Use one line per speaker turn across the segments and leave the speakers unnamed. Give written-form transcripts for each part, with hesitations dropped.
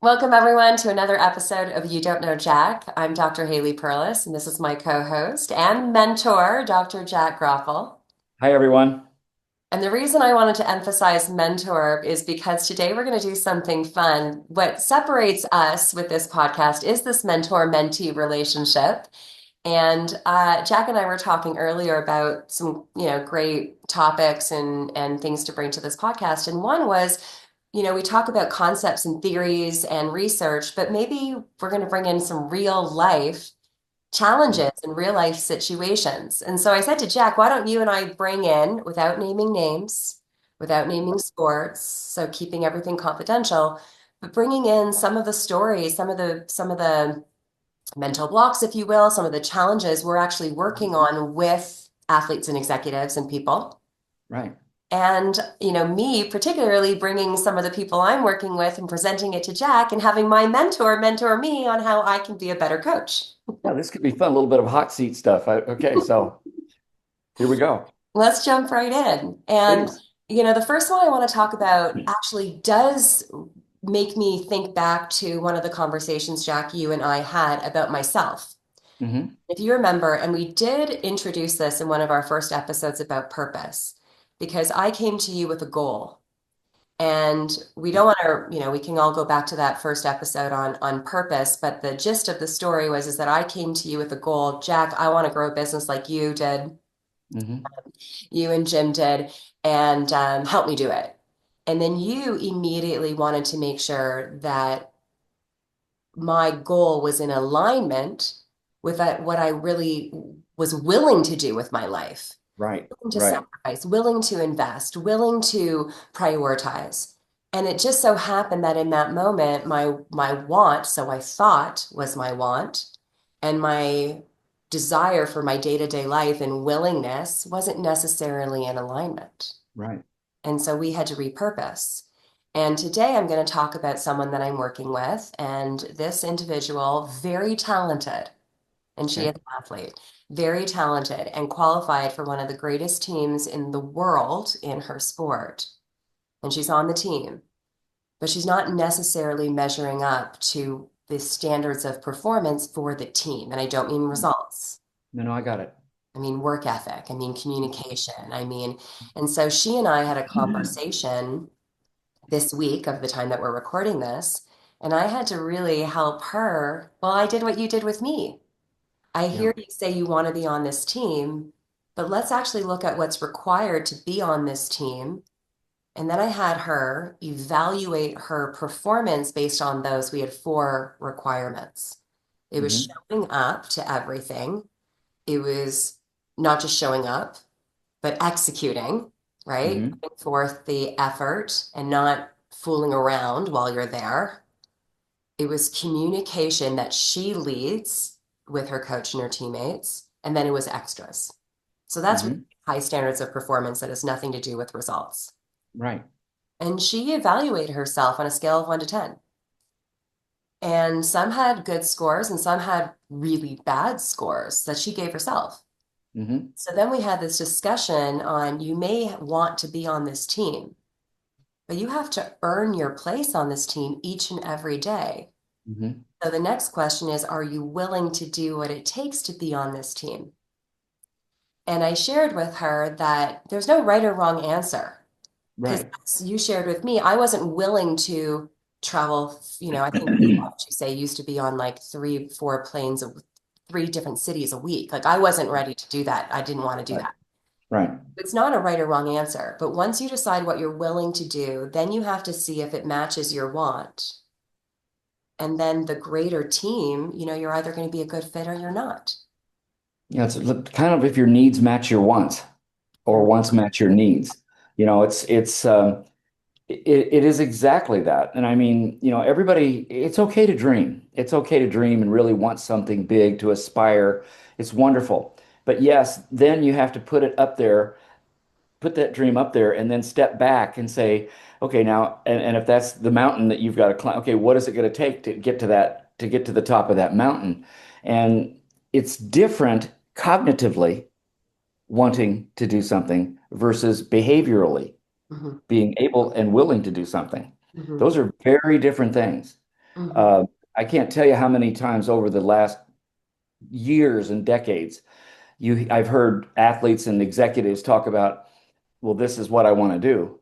Welcome, everyone, to another episode of You Don't Know Jack. I'm Dr. Haley Perlus, and this is my co-host and mentor, Dr. Jack Groppel.
Hi, everyone.
And the reason I wanted to emphasize mentor is because today we're going to do something fun. What separates us with this podcast is this mentor-mentee relationship. And Jack and I were talking earlier about some, great topics and things to bring to this podcast. And one was, we talk about concepts and theories and research, but maybe we're going to bring in some real life challenges and real life situations. And so I said to Jack, why don't you and I bring in, without naming names, without naming sports, so keeping everything confidential, but bringing in some of the stories, some of the mental blocks, if you will, some of the challenges we're actually working on with athletes and executives and people.
Right.
And, me particularly bringing some of the people I'm working with and presenting it to Jack and having my mentor me on how I can be a better coach.
Yeah, this could be fun. A little bit of hot seat stuff. Okay, so here we go.
Let's jump right in. And,
Please.
the first one I want to talk about actually does make me think back to one of the conversations, Jack, you and I had about myself.
Hmm.
If you remember, and we did introduce this in one of our first episodes about purpose, because I came to you with a goal. And we don't want to, we can all go back to that first episode on purpose, but the gist of the story was is that I came to you with a goal. Jack, I want to grow a business like you did,
Hmm.
you and Jim did, and help me do it. And then you immediately wanted to make sure that my goal was in alignment with what I really was willing to do with my life,
Right,
willing to
right.
sacrifice, willing to invest, willing to prioritize. And it just so happened that in that moment, my want, so I thought was my want, and my desire for my day-to-day life and willingness wasn't necessarily in alignment.
Right.
And so we had to repurpose. And today I'm going to talk about someone that I'm working with, and this individual, very talented, and she
Okay.
is an athlete, very talented and qualified for one of the greatest teams in the world in her sport. And she's on the team, but she's not necessarily measuring up to the standards of performance for the team. And I don't mean results.
No, I got it.
I mean work ethic. I mean communication. And so she and I had a conversation this week of the time that we're recording this. And I had to really help her. Well, I did what you did with me. I
Yeah.
hear you say you want to be on this team, but let's actually look at what's required to be on this team. And then I had her evaluate her performance based on those. We had four requirements. It was
Hmm.
showing up to everything. It was not just showing up, but executing, right?
Hmm.
Putting forth the effort and not fooling around while you're there. It was communication that she leads with her coach and her teammates, and then it was extras. So that's really
Hmm.
high standards of performance that has nothing to do with results.
Right.
And she evaluated herself on a scale of 1 to 10. And some had good scores and some had really bad scores that she gave herself.
Hmm.
So then we had this discussion on you may want to be on this team, but you have to earn your place on this team each and every day.
Hmm.
So the next question is, are you willing to do what it takes to be on this team? And I shared with her that there's no right or wrong answer. Because
Right.
you shared with me, I wasn't willing to travel, I think what you say used to be on like 3, 4 planes of 3 different cities a week. Like I wasn't ready to do that. I didn't want to do
Right.
that.
Right.
It's not a right or wrong answer. But once you decide what you're willing to do, then you have to see if it matches your want. And then the greater team, you're either going to be a good fit or you're not.
Yeah, it's kind of if your needs match your wants or
Mm.
wants match your needs. It is exactly that. And I mean, everybody, it's okay to dream. It's okay to dream and really want something big to aspire. It's wonderful. But yes, then you have to put it up there, put that dream up there, and then step back and say, okay, now, and if that's the mountain that you've got to climb, okay, what is it going to take to get to to get to the top of that mountain? And it's different cognitively wanting to do something versus behaviorally
Mhm.
being able and willing to do something.
Mhm.
Those are very different things.
Hmm.
I can't tell you how many times over the last years and decades I've heard athletes and executives talk about, well, this is what I want to do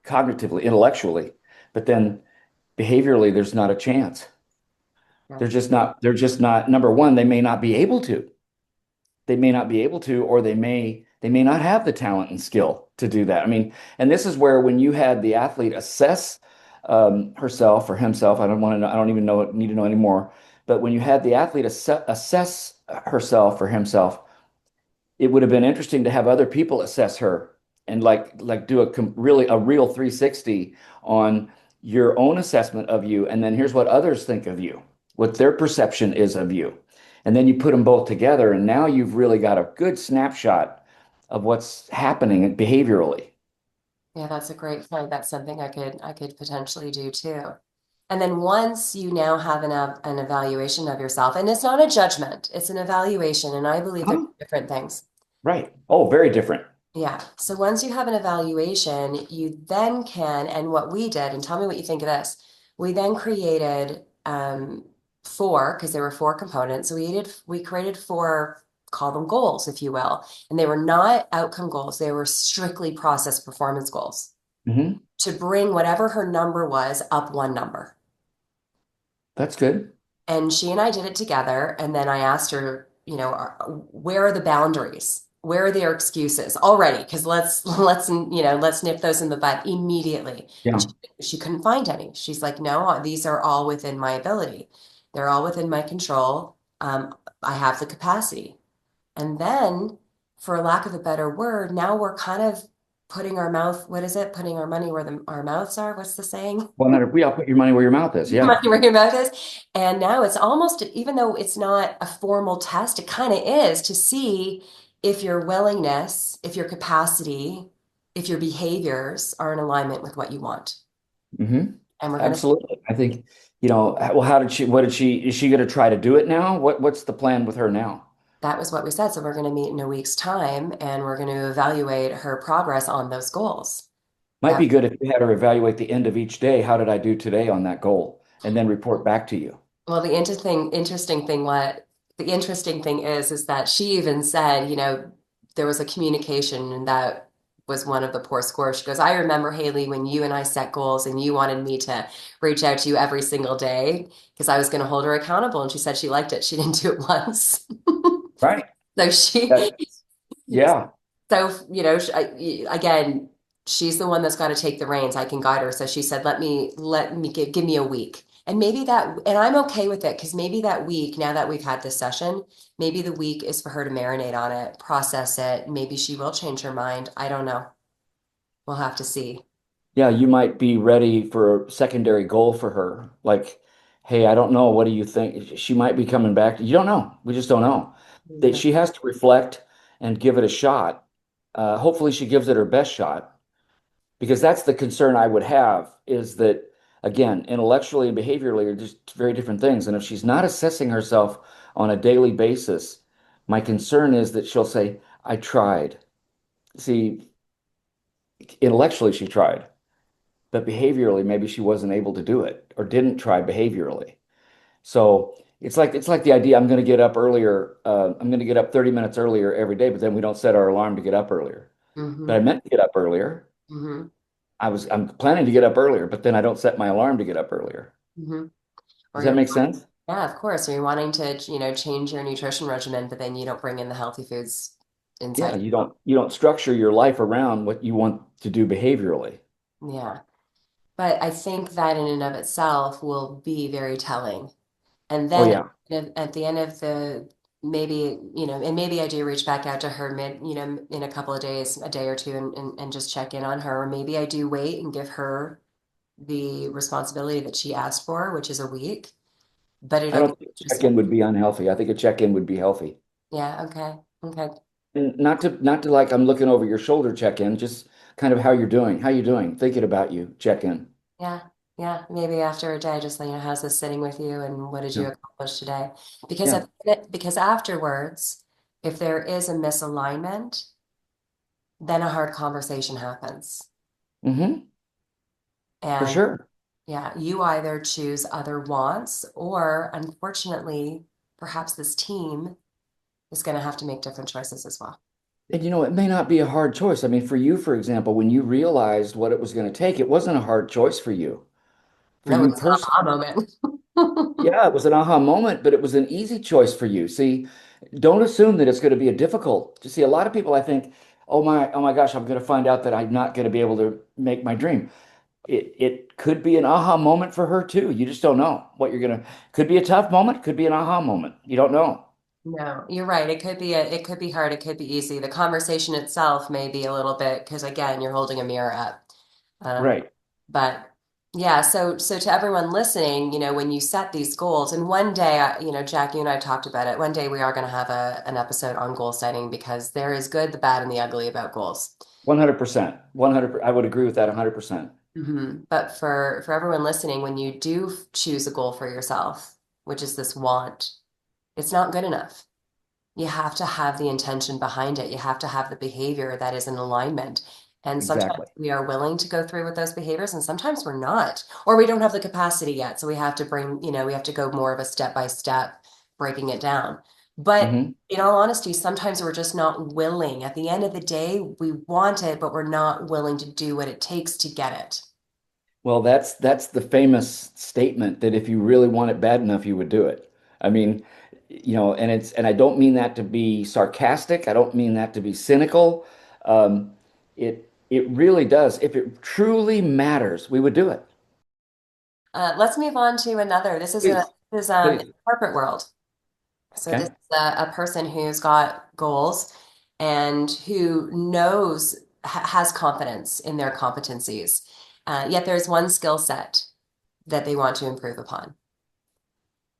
cognitively, intellectually, but then behaviorally, there's not a chance. They're just not, number one, they may not be able to. They may not be able to, or they may not have the talent and skill to do that. I mean, and this is where when you had the athlete assess herself or himself, I don't want to know, I don't even know need to know anymore. But when you had the athlete assess herself or himself, it would have been interesting to have other people assess her and like do really a real 360 on your own assessment of you, and then here's what others think of you, what their perception is of you, and then you put them both together, and now you've really got a good snapshot of what's happening behaviorally.
Yeah, that's a great point. That's something I could potentially do too. And then once you now have an evaluation of yourself, and it's not a judgment, it's an evaluation, and I believe they're
Huh?
different things.
Right. Oh, very different.
Yeah. So once you have an evaluation, you then can, and what we did, and tell me what you think of this. We then created four, because there were four components. So we created four, call them goals, if you will. And they were not outcome goals, they were strictly process performance goals
Hmm.
to bring whatever her number was up one number.
That's good.
And she and I did it together. And then I asked her, where are the boundaries? Where are their excuses already? Because let's nip those in the bud immediately. And
Yeah.
she couldn't find any. She's like, no, these are all within my ability. They're all within my control. I have the capacity. And then, for lack of a better word, now we're kind of putting our mouth, what is it? Putting our money where our mouths are. What's the saying?
Well, not we all put your money where your mouth is. Yeah.
Money where your mouth is. And now it's almost, even though it's not a formal test, it kind of is to see if your willingness, if your capacity, if your behaviors are in alignment with what you want.
Hmm.
And we're going to,
Absolutely. I think, well, what is she going to try to do it now? What's the plan with her now?
that was what we said. So we're going to meet in a week's time and we're going to evaluate her progress on those goals.
Might
That
be good if you had her evaluate the end of each day. How did I do today on that goal? And then report back to you.
Well, the interesting thing is that she even said, there was a communication and that was one of the poor scores. She goes, I remember Haley when you and I set goals and you wanted me to reach out to you every single day because I was going to hold her accountable. And she said she liked it. She didn't do it once.
Right.
So
That, yeah.
again, she's the one that's got to take the reins. I can guide her. So she said, give me a week. And maybe and I'm okay with it because maybe that week, now that we've had this session, maybe the week is for her to marinate on it, process it. Maybe she will change her mind. I don't know. We'll have to see.
Yeah, you might be ready for a secondary goal for her. Like, hey, I don't know. What do you think? She might be coming back. You don't know. We just don't know. That
Mhm.
she has to reflect and give it a shot. Hopefully she gives it her best shot, because that's the concern I would have is that, again, intellectually and behaviorally are just very different things. And if she's not assessing herself on a daily basis, my concern is that she'll say, I tried. See, intellectually she tried, but behaviorally maybe she wasn't able to do it or didn't try behaviorally. So it's like the idea I'm going to get up earlier. I'm going to get up 30 minutes earlier every day, but then we don't set our alarm to get up earlier. But I
Hmm.
meant to get up earlier.
Hmm.
I'm planning to get up earlier, but then I don't set my alarm to get up earlier.
Hmm.
Does
Or
that
you're,
make sense?
yeah, of course. Or you're wanting to, change your nutrition regimen, but then you don't bring in the healthy foods
Yeah,
inside.
you don't structure your life around what you want to do behaviorally.
Yeah. But I think that in and of itself will be very telling. And
Oh
then
yeah.
at the end of maybe, and maybe I do reach back out to her in a couple of days, a day or two, and just check in on her. Or maybe I do wait and give her the responsibility that she asked for, which is a week. But
I
it'll be
don't think a
interesting.
check-in would be unhealthy. I think a check-in would be healthy.
Yeah, okay. Okay.
And not to like I'm looking over your shoulder check-in, just kind of how you're doing. How you doing? Thinking about you, check-in.
Yeah. Yeah. Maybe after a day, just how's this sitting with you and what did
Yeah.
you accomplish today? Because
Yeah.
because afterwards, if there is a misalignment, then a hard conversation happens.
Hmm. For
And
sure.
Yeah, you either choose other wants, or unfortunately, perhaps this team is going to have to make different choices as well.
And it may not be a hard choice. I mean, for you, for example, when you realized what it was going to take, it wasn't a hard choice for you. For
No,
you
it's an
personally,
aha moment.
yeah, it was an aha moment, but it was an easy choice for you. See, don't assume that it's going to be a difficult. You see, a lot of people, I think, oh my gosh, I'm going to find out that I'm not going to be able to make my dream. It could be an aha moment for her too. You just don't know what you're gonna. Could be a tough moment, could be an aha moment. You don't know.
No, you're right. It could be hard, it could be easy. The conversation itself may be a little bit because again, you're holding a mirror up. Um,
Right.
but yeah, so to everyone listening, when you set these goals, and one day, Jack, you and I talked about it. One day we are going to have an episode on goal setting because there is good, the bad, and the ugly about goals.
100%. 100. I would agree with that 100%.
But for everyone listening, when you do choose a goal for yourself, which is this want, it's not good enough. You have to have the intention behind it. You have to have the behavior that is in alignment. And sometimes
Exactly.
we are willing to go through with those behaviors, and sometimes we're not, or we don't have the capacity yet. So we have to we have to go more of a step by step, breaking it down. But
Hmm.
in all honesty, sometimes we're just not willing. At the end of the day, we want it, but we're not willing to do what it takes to get it.
Well, that's the famous statement that if you really want it bad enough, you would do it. I mean, and I don't mean that to be sarcastic. I don't mean that to be cynical. It really does. If it truly matters, we would do it.
Let's move on to another.
Please,
This is in the
please.
corporate world. So this
Okay.
is a person who's got goals and who has confidence in their competencies. Yet there's one skill set that they want to improve upon.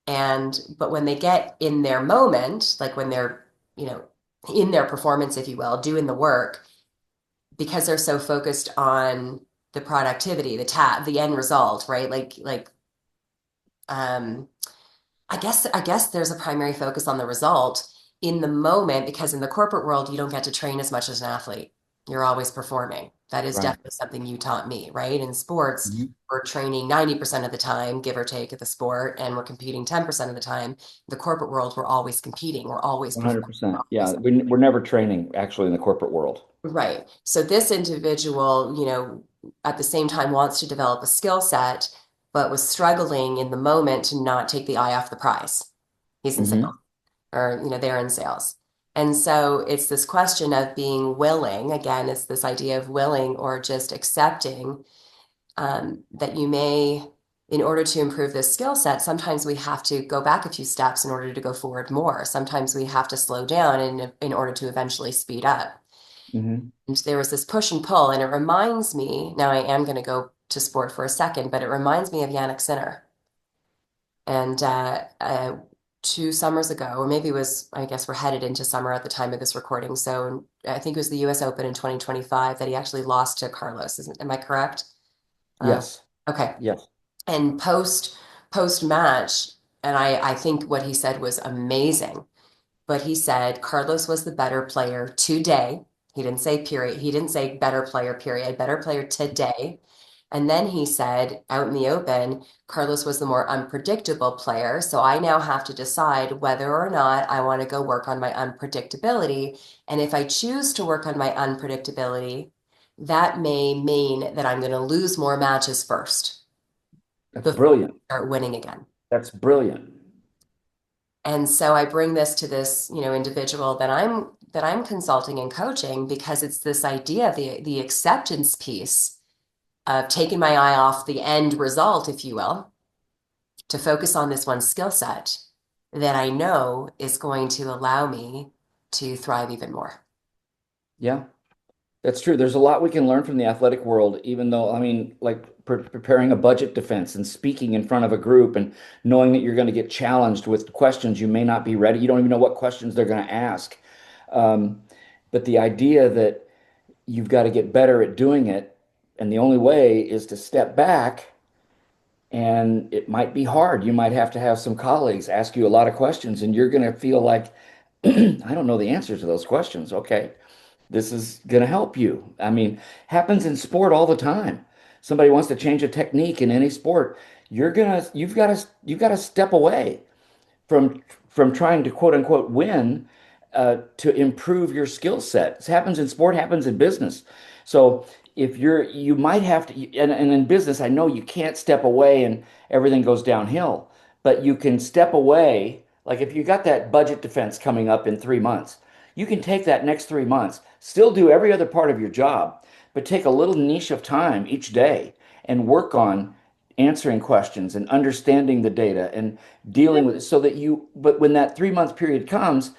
But when they get in their moment, like when they're, in their performance, if you will, doing the work, because they're so focused on the productivity, the end result, right? Um, I guess there's a primary focus on the result in the moment because in the corporate world you don't get to train as much as an athlete. You're always performing. That is
Right.
definitely something you taught me, right? In sports,
Mhm.
we're training 90% of the time, give or take, at the sport, and we're competing 10% of the time. The corporate world, we're always competing, we're always performing, we're
100%. Yeah,
always
we're never training actually in the corporate world.
right. So this individual, at the same time wants to develop a skill set, but was struggling in the moment to not take the eye off the prize. He's in sales
Hmm.
or, they're in sales. And so it's this question of being willing. Again, it's this idea of willing or just accepting that in order to improve this skill set, sometimes we have to go back a few steps in order to go forward more. Sometimes we have to slow down in order to eventually speed up.
Hmm.
And there was this push and pull, and it reminds me, now I am going to go to sport for a second, but it reminds me of Yannick Sinner. And 2 summers ago, or maybe it was, I guess we're headed into summer at the time of this recording. So I think it was the US Open in 2025 that he actually lost to Carlos. Am I correct? Uh,
Yes.
okay.
Yes.
And post match, and I think what he said was amazing. But he said Carlos was the better player today. He didn't say period. He didn't say better player, period. Better player today. And then he said out in the open, Carlos was the more unpredictable player. So I now have to decide whether or not I want to go work on my unpredictability. And if I choose to work on my unpredictability, that may mean that I'm going to lose more matches first
That's
before
brilliant.
I start winning again.
That's brilliant.
And so I bring this to this, individual that I'm consulting and coaching because it's this idea of the acceptance piece of taking my eye off the end result, if you will, to focus on this one skill set that I know is going to allow me to thrive even more.
Yeah. That's true. There's a lot we can learn from the athletic world, even though, I mean, like preparing a budget defense and speaking in front of a group and knowing that you're going to get challenged with questions you may not be ready. You don't even know what questions they're going to ask. Um, but the idea that you've got to get better at doing it, and the only way is to step back, and it might be hard. You might have to have some colleagues ask you a lot of questions, and you're going to feel like, I don't know the answers to those questions. Okay, this is going to help you. I mean, happens in sport all the time. somebody wants to change a technique in any sport, you've got to step away from trying to quote unquote win to improve your skill set. This happens in sport, happens in business. So if you might have to, and in business, I know you can't step away and everything goes downhill, but you can step away. Like if you got that budget defense coming up in 3 months, you can take that next 3 months, still do every other part of your job, but take a little niche of time each day and work on answering questions and understanding the data and dealing with it so that but when that 3 month period comes,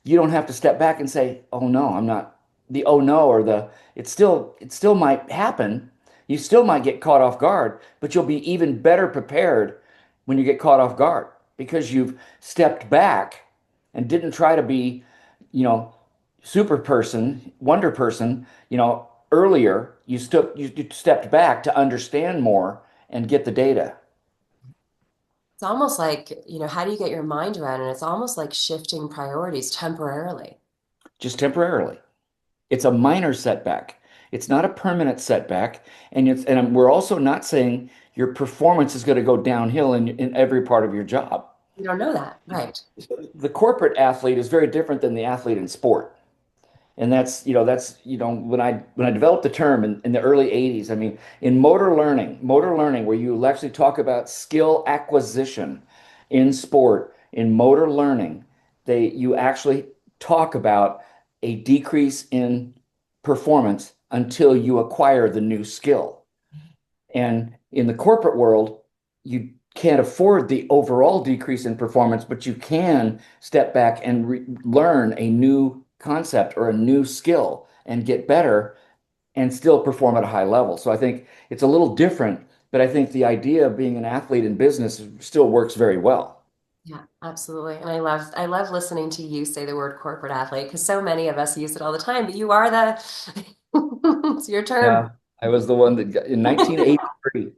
you don't have to step back and say, oh no, I'm not the oh no, or it still might happen. You still might get caught off guard, but you'll be even better prepared when you get caught off guard because you've stepped back and didn't try to be, you know, super person, wonder person, earlier. You stepped back to understand more and get the data.
It's almost like, how do you get your mind around it? It's almost like shifting priorities temporarily.
Just temporarily. It's a minor setback. It's not a permanent setback. We're also not saying your performance is going to go downhill in every part of your job.
You don't know that, right?
The corporate athlete is very different than the athlete in sport. And when I developed the term in the early 80s, I mean, in motor learning, where you actually talk about skill acquisition in sport, in motor learning, you actually talk about a decrease in performance until you acquire the new skill. And in the corporate world, you can't afford the overall decrease in performance, but you can step back and learn a new concept or a new skill and get better and still perform at a high level. So I think it's a little different, but I think the idea of being an athlete in business still works very well.
Yeah, absolutely. And I love listening to you say the word corporate athlete because so many of us use it all the time, but you are it's your term.
Yeah, I was the one that got in 1983.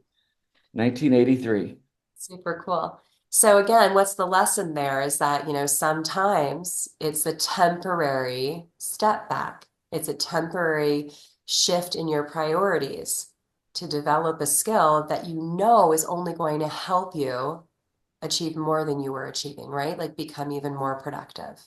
1983.
Super cool. So again, what's the lesson there is that, sometimes it's a temporary step back. It's a temporary shift in your priorities to develop a skill that you know is only going to help you achieve more than you were achieving, right? Like become even more productive.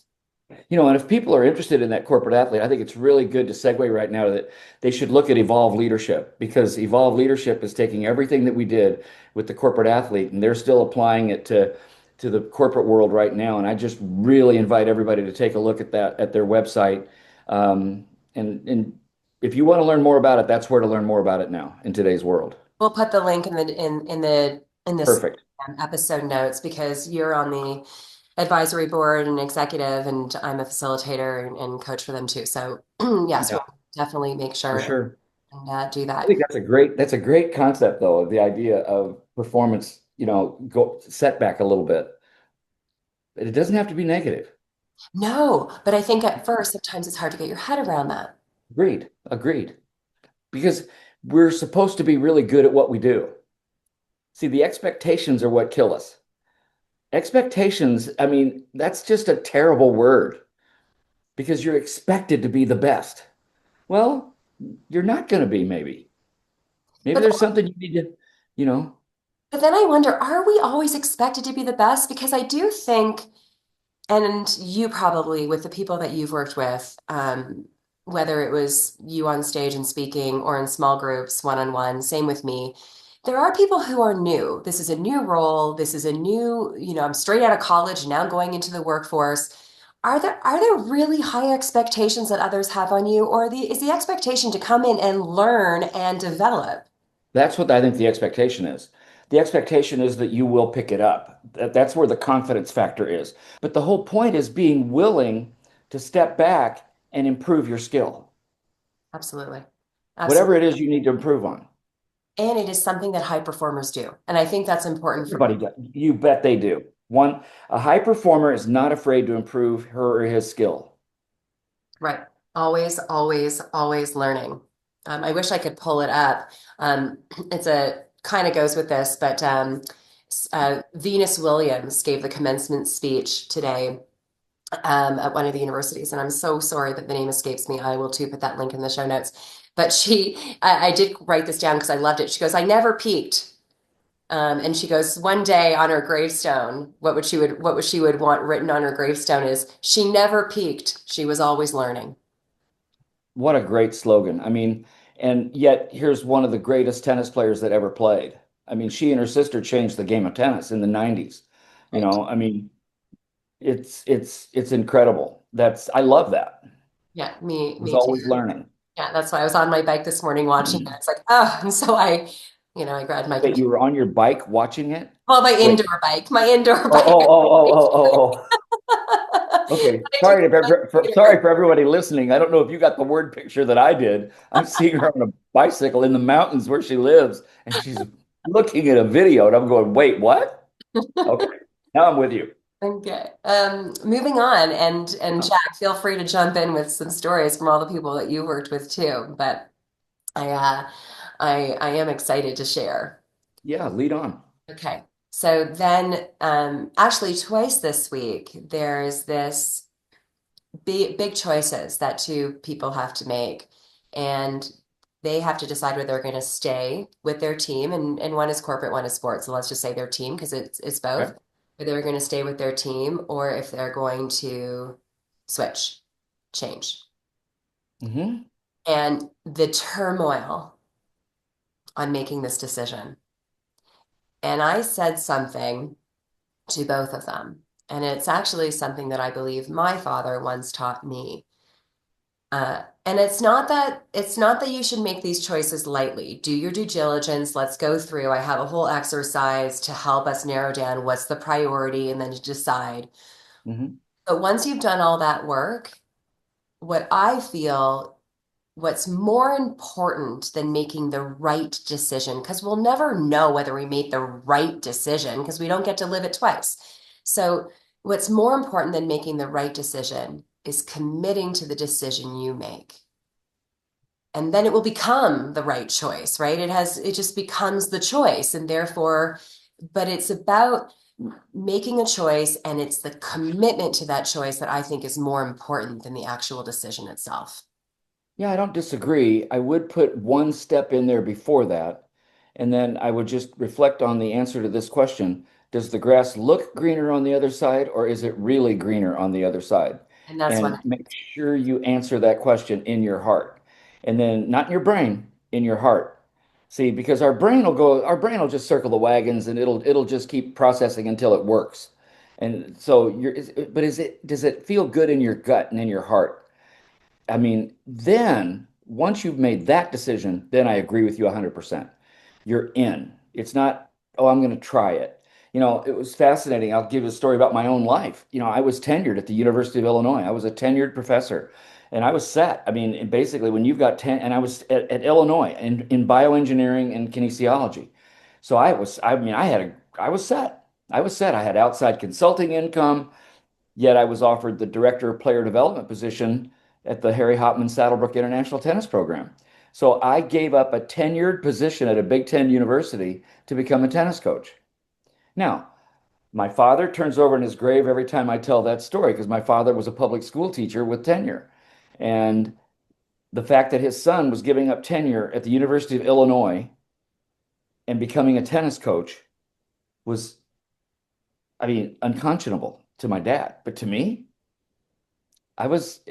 And if people are interested in that corporate athlete, I think it's really good to segue right now that they should look at Evolve Leadership because Evolve Leadership is taking everything that we did with the corporate athlete and they're still applying it to the corporate world right now. And I just really invite everybody to take a look at that at their website. And if you want to learn more about it, that's where to learn more about it now in today's world.
We'll put the link in this
Perfect.
episode notes because you're on the advisory board and executive, and I'm a facilitator and coach for them too. So yes,
Yeah,
we'll definitely make
for
sure
sure.
and do
I
that.
think that's a great concept though, the idea of performance, go setback a little bit. It doesn't have to be negative.
No, but I think at first sometimes it's hard to get your head around that.
Agreed. Agreed. Because we're supposed to be really good at what we do. See, the expectations are what kill us. Expectations, I mean, that's just a terrible word because you're expected to be the best. Well, you're not going to be, maybe. Maybe
But
there's something you need to, you know,
but then I wonder, are we always expected to be the best? Because I do think, and you probably with the people that you've worked with, whether it was you on stage and speaking or in small groups, one-on-one, same with me. There are people who are new. This is a new role. This is a new, I'm straight out of college, now going into the workforce. Are there really high expectations that others have on you, or is the expectation to come in and learn and develop?
that's what I think the expectation is. The expectation is that you will pick it up. That's where the confidence factor is. But the whole point is being willing to step back and improve your skill,
Absolutely.
whatever
Absolutely.
it is you need to improve on.
And it is something that high performers do. And I think that's important for
Everybody does. You bet they do. A high performer is not afraid to improve her or his skill.
right. Always, always, always learning. I wish I could pull it up. It's a kind of goes with this, but Venus Williams gave the commencement speech today at one of the universities, and I'm so sorry that the name escapes me. I will too put that link in the show notes. But I did write this down because I loved it. She goes, I never peaked. And she goes, one day on her gravestone, what she would want written on her gravestone is, she never peaked. She was always learning.
What a great slogan. I mean, and yet here's one of the greatest tennis players that ever played. I mean, she and her sister changed the game of tennis in the 90s.
Right.
I mean, it's incredible. I love that.
Yeah,
Was
me too.
always learning.
Yeah, that's why I was on my bike this morning watching it. It's like, oh, and so I grabbed my
Wait, you
computer.
were on your bike watching it?
Well,
Wait.
my indoor
Oh,
bike.
oh, oh, oh, oh, oh, oh. Okay.
I took my computer.
Sorry for everybody listening. I don't know if you got the word picture that I did. I'm seeing her on a bicycle in the mountains where she lives, and she's looking at a video, and I'm going, wait, what? Okay. Now I'm with you.
Okay. Moving on, and
Yeah.
Jack, feel free to jump in with some stories from all the people that you worked with too. But I I am excited to share.
Yeah, lead on.
Okay. So then, actually, twice this week, there's this big choices that two people have to make, and they have to decide whether they're going to stay with their team, and one is corporate, one is sports. So let's just say their team because it's both.
Okay.
Whether they're going to stay with their team or if they're going to switch, change,
Hmm.
and the turmoil on making this decision. And I said something to both of them. And it's actually something that I believe my father once taught me. And it's not that you should make these choices lightly. Do your due diligence. Let's go through. I have a whole exercise to help us narrow down what's the priority and then to decide.
Hmm.
But once you've done all that work, what I feel what's more important than making the right decision, because we'll never know whether we made the right decision because we don't get to live it twice. So, what's more important than making the right decision is committing to the decision you make. And then it will become the right choice, right? It just becomes the choice. And therefore, but it's about making a choice and it's the commitment to that choice that I think is more important than the actual decision itself.
Yeah, I don't disagree. I would put one step in there before that, and then I would just reflect on the answer to this question. Does the grass look greener on the other side, or is it really greener on the other side?
And that's what
And make sure you answer that question in your heart. And then not in your brain, in your heart. See, because our brain will just circle the wagons and it'll just keep processing until it works. And so but does it feel good in your gut and in your heart? I mean, then once you've made that decision, then I agree with you 100%. You're in. It's not, oh, I'm going to try it. It was fascinating. I'll give you a story about my own life. I was tenured at the University of Illinois. I was a tenured professor and I was set. I mean, basically, when you've got 10, and I was at Illinois in bioengineering and kinesiology. So I mean, I was set. I was set. I had outside consulting income. Yet I was offered the director of player development position at the Harry Hopman Saddlebrook International Tennis Program. So I gave up a tenured position at a Big Ten university to become a tennis coach. Now, my father turns over in his grave every time I tell that story because my father was a public school teacher with tenure. And the fact that his son was giving up tenure at the University of Illinois and becoming a tennis coach was, I mean, unconscionable to my dad. But to me, I was,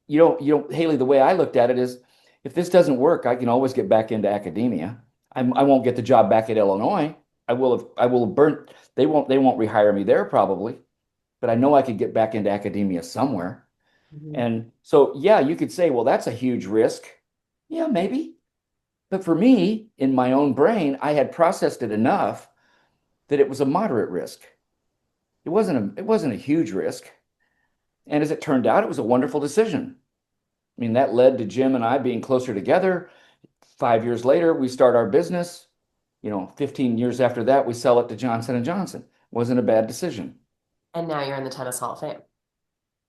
Haley, the way I looked at it is if this doesn't work, I can always get back into academia. I won't get the job back at Illinois. I will have burnt, they won't rehire me there probably, but I know I could get back into academia somewhere.
Mhm.
And so, yeah, you could say, well, that's a huge risk. Yeah, maybe. But for me, in my own brain, I had processed it enough that it was a moderate risk. It wasn't a huge risk. And as it turned out, it was a wonderful decision. I mean, that led to Jim and I being closer together. 5 years later, we start our business. 15 years after that, we sell it to Johnson and Johnson. Wasn't a bad decision.
And now you're in the Tennis Hall of Fame,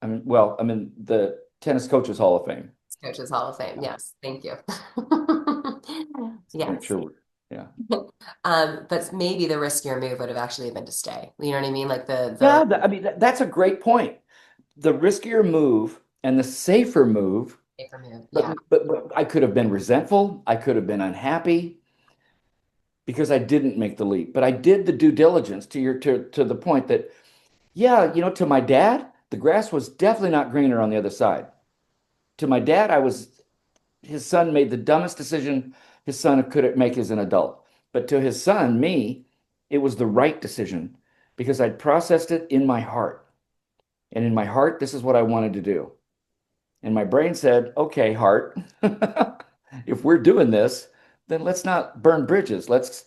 I'm in the Tennis Coaches Hall of Fame.
Coaches Hall of Fame. Yes, thank you.
To make
Yes.
sure. Yeah.
But maybe the riskier move would have actually been to stay. You know what I mean? Like the
Yeah, I mean, that's a great point. The riskier move and the safer move.
Take from you.
But,
Yeah.
but I could have been resentful. I could have been unhappy because I didn't make the leap. But I did the due diligence to the point that, yeah, to my dad, the grass was definitely not greener on the other side. To my dad, his son made the dumbest decision his son could make as an adult. But to his son, me, it was the right decision because I'd processed it in my heart. And in my heart, this is what I wanted to do. And my brain said, okay, heart, if we're doing this, then let's not burn bridges. Let's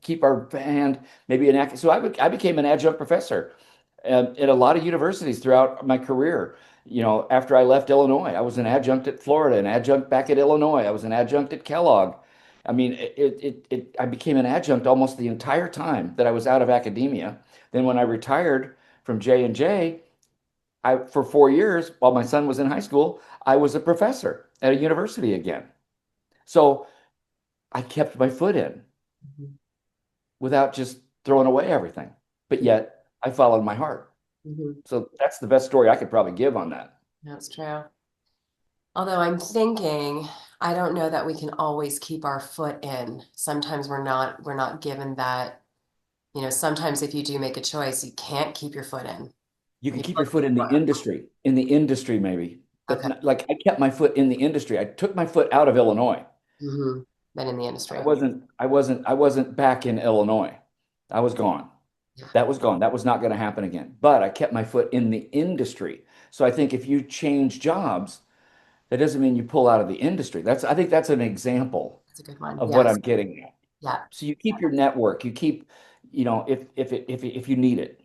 keep our hand maybe an act. So I became an adjunct professor at a lot of universities throughout my career. After I left Illinois, I was an adjunct at Florida, an adjunct back at Illinois. I was an adjunct at Kellogg. I mean, I became an adjunct almost the entire time that I was out of academia. Then when I retired from J&J, for 4 years while my son was in high school, I was a professor at a university again. So I kept my foot in
Mhm.
without just throwing away everything. But
Yeah.
yet I followed my heart.
Mhm.
So that's the best story I could probably give on that.
That's true. Although I'm thinking, I don't know that we can always keep our foot in. Sometimes we're not given that, sometimes if you do make a choice, you can't keep your foot in.
You can
You
keep your
look
foot in the industry maybe, but
okay.
not, like I kept my foot in the industry. I took my foot out of Illinois.
Been in the industry.
I wasn't back in Illinois. I was gone.
Yeah,
That was gone. That was not going to happen again. But I kept my foot in the industry. So I think if you change jobs, that doesn't mean you pull out of the industry. I think that's an example
that's a good one.
of what
Yes.
I'm getting at.
Yeah.
So you keep your network, you keep, if you need it.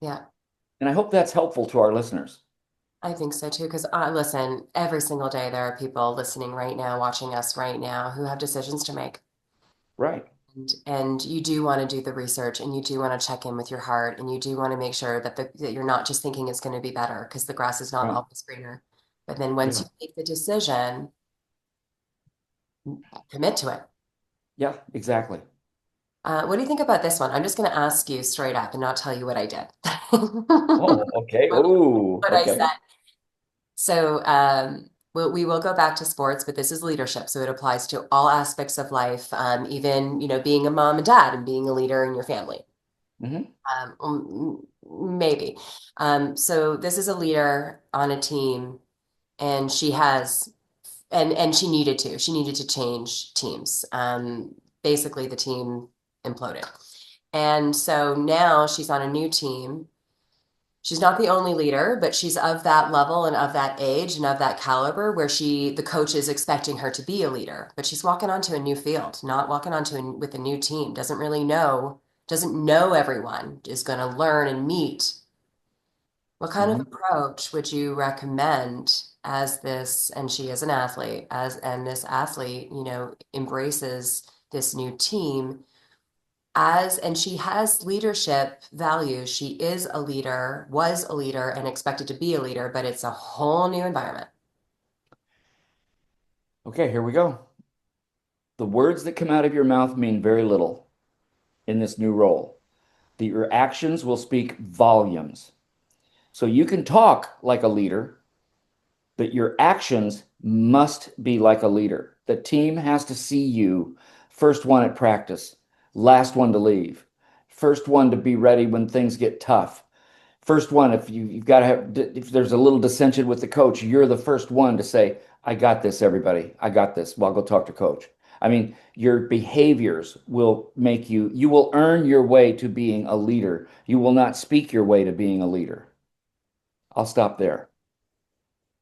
Yeah.
And I hope that's helpful to our listeners.
I think so too. Because listen, every single day there are people listening right now, watching us right now, who have decisions to make.
Right.
And you do want to do the research and you do want to check in with your heart and you do want to make sure that you're not just thinking it's going to be better because the grass is not
Right.
always greener. But then once
Yeah.
you make the decision, commit to it.
Yeah, exactly.
What do you think about this one? I'm just going to ask you straight up and not tell you what I did.
Oh, okay.
What
Oh,
what I said.
okay.
So, we will go back to sports, but this is leadership. So it applies to all aspects of life, even, being a mom and dad and being a leader in your family.
Hmm.
Maybe. So this is a leader on a team, and and she needed to change teams. Basically, the team imploded, and so now she's on a new team. She's not the only leader, but she's of that level and of that age and of that caliber where the coach is expecting her to be a leader. But she's walking onto a new field, not walking with a new team. Doesn't know everyone, is going to learn and meet. What kind of
Hmm.
approach would you recommend as this, and she is an athlete, and this athlete, embraces this new team and she has leadership values. She is a leader, was a leader, and expected to be a leader, but it's a whole new environment.
Okay, here we go. The words that come out of your mouth mean very little in this new role. Your actions will speak volumes. So you can talk like a leader, but your actions must be like a leader. The team has to see you first one at practice, last one to leave, first one to be ready when things get tough. First one, if you've got to have, if there's a little dissension with the coach, you're the first one to say, I got this, everybody. I got this. Well, I'll go talk to coach. I mean, your behaviors will you will earn your way to being a leader. You will not speak your way to being a leader. I'll stop there.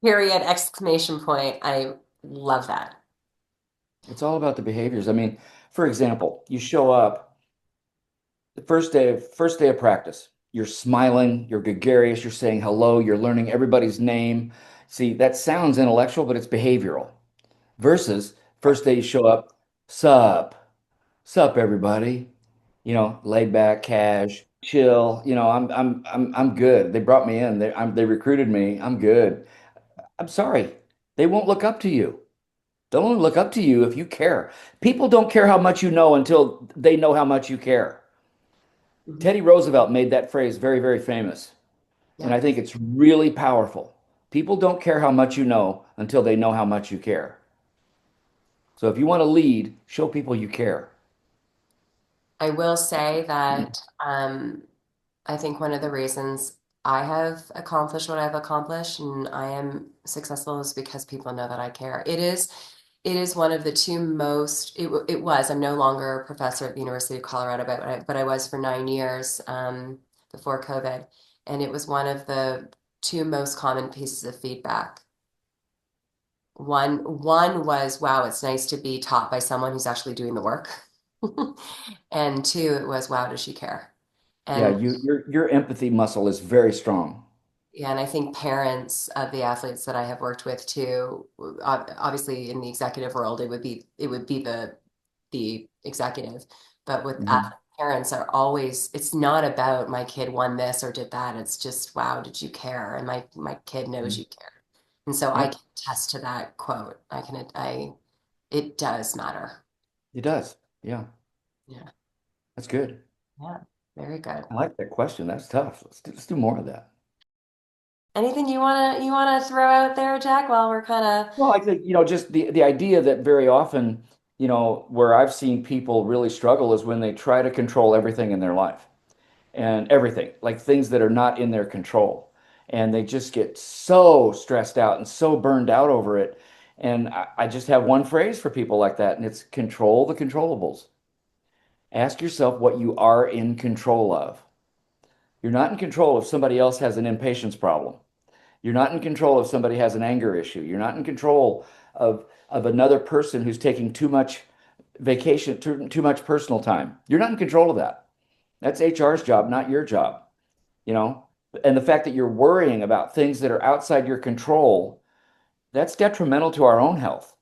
Period, exclamation point. I love that.
It's all about the behaviors. I mean, for example, you show up the first day of practice. You're smiling, you're gregarious, you're saying hello, you're learning everybody's name. See, that sounds intellectual, but it's behavioral. Versus first day you show up, sup everybody. Laid back, cash, chill. I'm good. They brought me in. They recruited me. I'm good. I'm sorry. They won't look up to you. They'll only look up to you if you care. People don't care how much you know until they know how much you care.
Mhm.
Teddy Roosevelt made that phrase very, very famous. And
Yeah.
I think it's really powerful. People don't care how much you know until they know how much you care. So if you want to lead, show people you care.
I will say that I think one of the reasons I have accomplished what I've accomplished and I am successful is because people know that I care. It is one of the two most, it was, I'm no longer a professor at the University of Colorado, but I was for 9 years before COVID. And it was one of the two most common pieces of feedback. One was, wow, it's nice to be taught by someone who's actually doing the work. And two, it was, wow, does she care?
Yeah,
And
your empathy muscle is very strong.
yeah, and I think parents of the athletes that I have worked with too, obviously in the executive world, it would be the executive, but with
Mhm.
athlete parents are always, it's not about my kid won this or did that. It's just, wow, did you care? And my kid knows
Mhm.
you care. And so I
Yep,
can attest to that quote. It does matter.
it does. Yeah,
Yeah.
that's good.
Yeah. Very good.
I like that question. That's tough. Let's do more of that.
Anything you wanna throw out there, Jack, while we're kind of
Well, I think, just the idea that very often, where I've seen people really struggle is when they try to control everything in their life and everything, like things that are not in their control. And they just get so stressed out and so burned out over it. And I just have one phrase for people like that, and it's control the controllables. Ask yourself what you are in control of. You're not in control if somebody else has an impatience problem. You're not in control if somebody has an anger issue. You're not in control of another person who's taking too much vacation, too much personal time. You're not in control of that. That's HR's job, not your job, you know? And the fact that you're worrying about things that are outside your control, that's detrimental to our own health.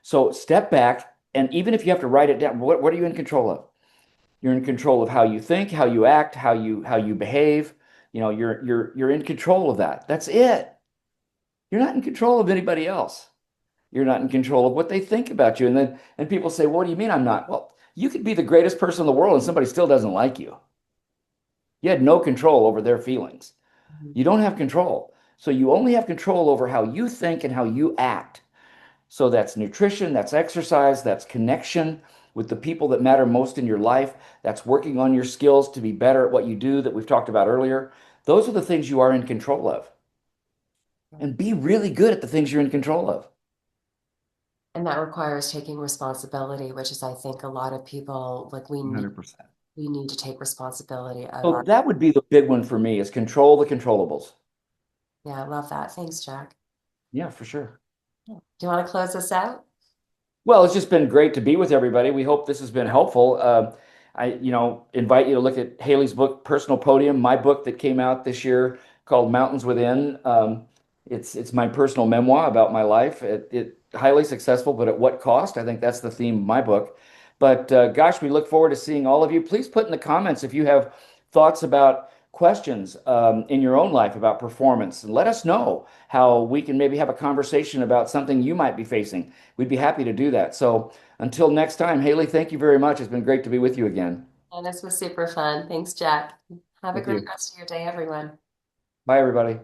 So step back, and even if you have to write it down, what are you in control of? You're in control of how you think, how you act, how you behave. You're in control of that. That's it. You're not in control of anybody else. You're not in control of what they think about you. And people say, well, "What do you mean I'm not?" Well, you could be the greatest person in the world and somebody still doesn't like you. You had no control over their feelings. You don't have control. So you only have control over how you think and how you act. So that's nutrition, that's exercise, that's connection with the people that matter most in your life, that's working on your skills to be better at what you do that we've talked about earlier. Those are the things you are in control of. And be really good at the things you're in control of.
and that requires taking responsibility, which is I think a lot of people like we need
100%.
we need to take responsibility of
So
our
that would be the big one for me is control the controllables.
yeah, I love that. Thanks, Jack.
Yeah, for sure.
Do you want to close us out?
Well, it's just been great to be with everybody. We hope this has been helpful. I, invite you to look at Haley's book, Personal Podium, my book that came out this year called Mountains Within. It's my personal memoir about my life. It highly successful, but at what cost? I think that's the theme of my book. But gosh, we look forward to seeing all of you. Please put in the comments if you have thoughts about questions in your own life about performance, and let us know how we can maybe have a conversation about something you might be facing. We'd be happy to do that. So until next time, Haley, thank you very much. It's been great to be with you again.
And this was super fun. Thanks, Jack. Have a
Thank
great
you.
rest of your day, everyone.
Bye, everybody.